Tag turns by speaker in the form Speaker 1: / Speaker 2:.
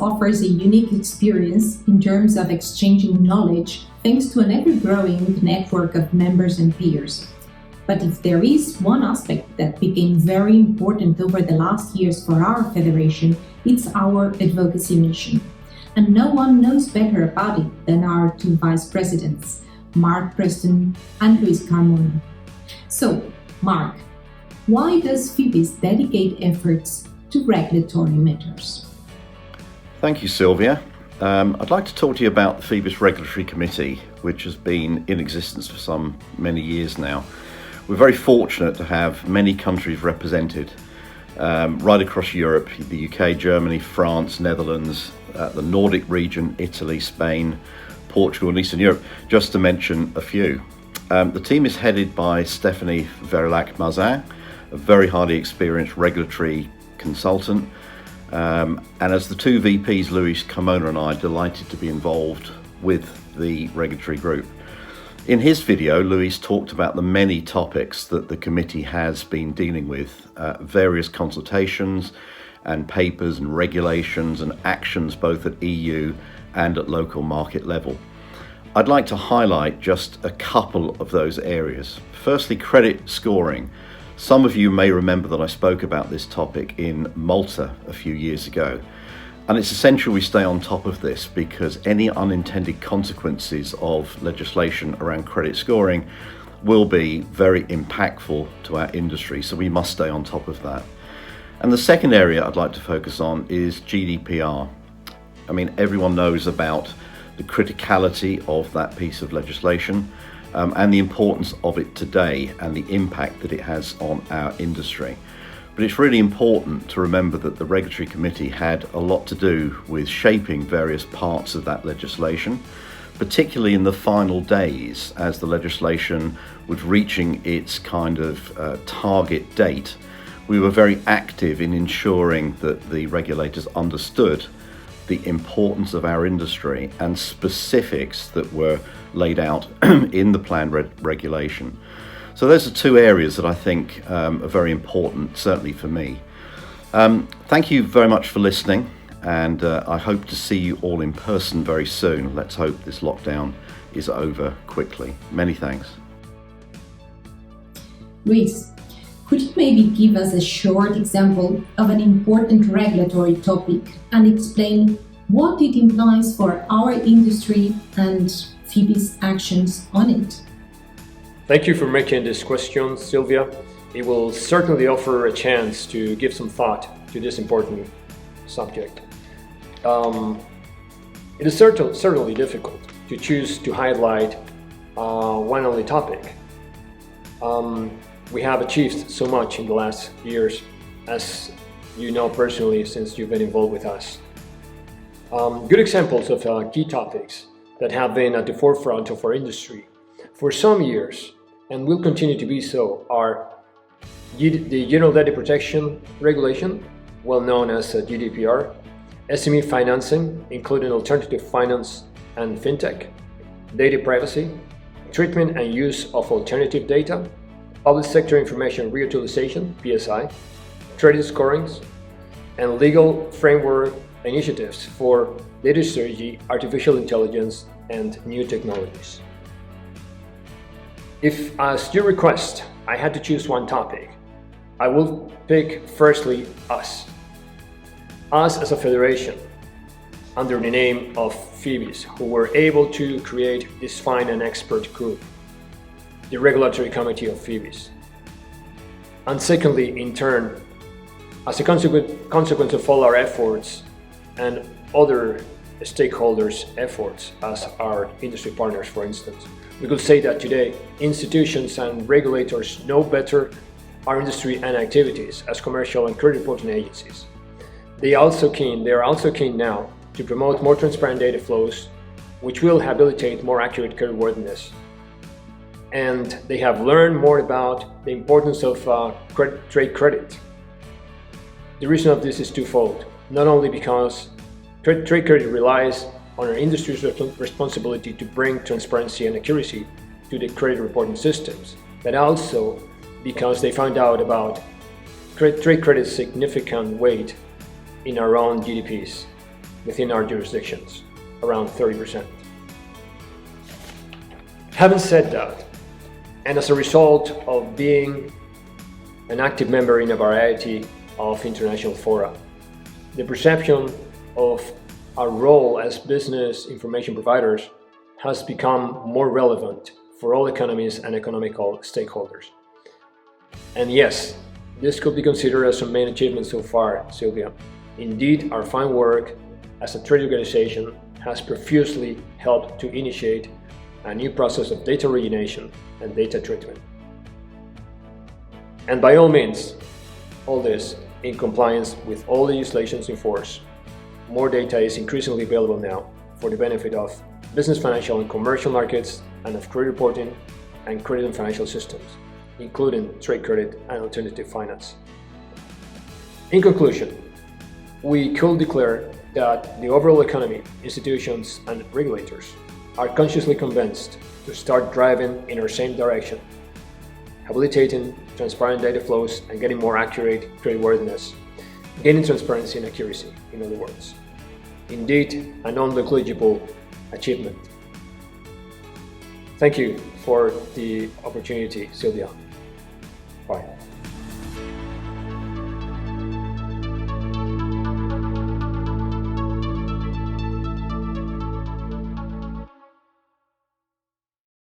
Speaker 1: offers a unique experience in terms of exchanging knowledge thanks to an ever-growing network of members and peers. But if there is one aspect that became very important over the last years for our federation, it's our advocacy mission. And no one knows better about it than our two vice presidents, Mark Preston and Luis Carmona. So, Mark, why does FEBIS dedicate efforts to regulatory matters?
Speaker 2: Thank you, Sylvia. I'd like to talk to you about the FEBIS Regulatory Committee, which has been in existence for many years now. We're very fortunate to have many countries represented right across Europe, the UK, Germany, France, Netherlands, the Nordic region, Italy, Spain, Portugal and Eastern Europe, just to mention a few. The team is headed by Stephanie Verillac-Mazin, a very highly experienced regulatory consultant. And as the two VPs, Luis Carmona and I, are delighted to be involved with the regulatory group. In his video, Luis talked about the many topics that the committee has been dealing with, various consultations and papers and regulations and actions both at EU and at local market level. I'd like to highlight just a couple of those areas. Firstly, credit scoring. Some of you may remember that I spoke about this topic in Malta a few years ago. And it's essential we stay on top of this because any unintended consequences of legislation around credit scoring will be very impactful to our industry. So we must stay on top of that. And the second area I'd like to focus on is GDPR. I mean, everyone knows about the criticality of that piece of legislation. And the importance of it today and the impact that it has on our industry. But it's really important to remember that the Regulatory Committee had a lot to do with shaping various parts of that legislation, particularly in the final days as the legislation was reaching its kind of target date. We were very active in ensuring that the regulators understood the importance of our industry and specifics that were laid out in the planned regulation. So those are two areas that I think are very important, certainly for me. Thank you very much for listening, and I hope to see you all in person very soon. Let's hope this lockdown is over quickly. Many thanks.
Speaker 1: Luis, could you maybe give us a short example of an important regulatory topic and explain what it implies for our industry and FEBIS actions on it?
Speaker 3: Thank you for making this question, Sylvia. It will certainly offer a chance to give some thought to this important subject. It is certainly difficult to choose to highlight one only topic. We have achieved so much in the last years, as you know personally since you've been involved with us. Good examples of key topics that have been at the forefront of our industry for some years and will continue to be so are the General Data Protection Regulation, well known as GDPR, SME financing, including alternative finance and fintech, data privacy, treatment and use of alternative data, public sector information reutilization, PSI, credit scorings, and legal framework initiatives for data strategy, artificial intelligence, and new technologies. If, as your request, I had to choose one topic, I will pick firstly us. Us as a federation, under the name of FEBIS, who were able to create this fine and expert group, the Regulatory Committee of FEBIS. And secondly, in turn, as a consequence of all our efforts and other stakeholders' efforts as our industry partners, for instance, we could say that today institutions and regulators know better our industry and activities as commercial and credit reporting agencies. They are also keen now to promote more transparent data flows, which will habilitate more accurate creditworthiness. And they have learned more about the importance of trade credit. The reason of this is twofold, not only because trade credit relies on our industry's responsibility to bring transparency and accuracy to the credit reporting systems, but also because they found out about trade credit's significant weight in our own GDPs. within our jurisdictions, around 30%. Having said that, and as a result of being an active member in a variety of international fora, the perception of our role as business information providers has become more relevant for all economies and economical stakeholders. And yes, this could be considered as a main achievement so far, Sylvia. Indeed, our fine work as a trade organization has profusely helped to initiate a new process of data origination and data treatment. And by all means, all this in compliance with all legislations in force. More data is increasingly available now for the benefit of business, financial and commercial markets, and of credit reporting and credit and financial systems, including trade credit and alternative finance. In conclusion, we could declare that the overall economy, institutions and regulators are consciously convinced to start driving in our same direction, habilitating transparent data flows and getting more accurate creditworthiness, gaining transparency and accuracy, in other words. Indeed, a non-negligible achievement. Thank you for the opportunity, Sylvia.